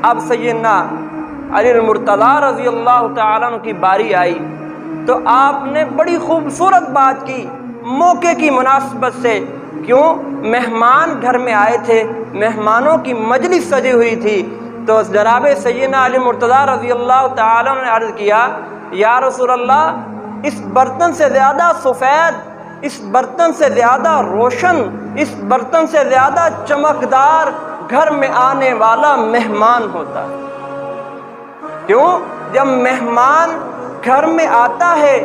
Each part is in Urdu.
اب سیدنا علی المرتضیٰ رضی اللہ تعالیٰ عنہ کی باری آئی تو آپ نے بڑی خوبصورت بات کی موقع کی مناسبت سے. کیوں؟ مہمان گھر میں آئے تھے، مہمانوں کی مجلس سجی ہوئی تھی. تو جناب سیدنا علی مرتضیٰ رضی اللہ تعالیٰ عنہ نے عرض کیا، یا رسول اللہ، اس برتن سے زیادہ سفید، اس برتن سے زیادہ روشن، اس برتن سے زیادہ چمکدار گھر میں آنے والا مہمان ہوتا ہے. کیوں؟ جب مہمان گھر میں آتا ہے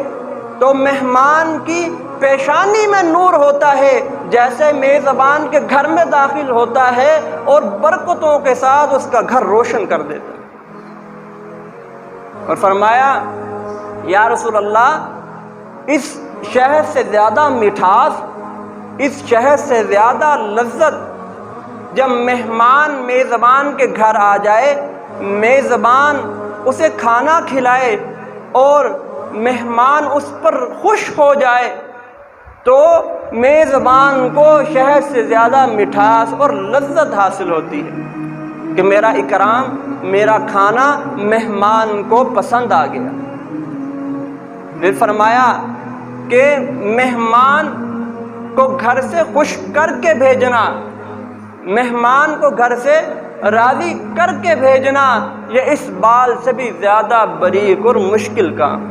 تو مہمان کی پیشانی میں نور ہوتا ہے، جیسے میزبان کے گھر میں داخل ہوتا ہے اور برکتوں کے ساتھ اس کا گھر روشن کر دیتا ہے. اور فرمایا، یا رسول اللہ، اس شہد سے زیادہ مٹھاس، اس شہد سے زیادہ لذت جب مہمان میزبان کے گھر آ جائے، میزبان اسے کھانا کھلائے اور مہمان اس پر خوش ہو جائے تو میزبان کو شہد سے زیادہ مٹھاس اور لذت حاصل ہوتی ہے کہ میرا اکرام، میرا کھانا مہمان کو پسند آ گیا. پھر فرمایا کہ مہمان کو گھر سے خوش کر کے بھیجنا، مہمان کو گھر سے راضی کر کے بھیجنا، یہ اس بال سے بھی زیادہ باریک اور مشکل کام.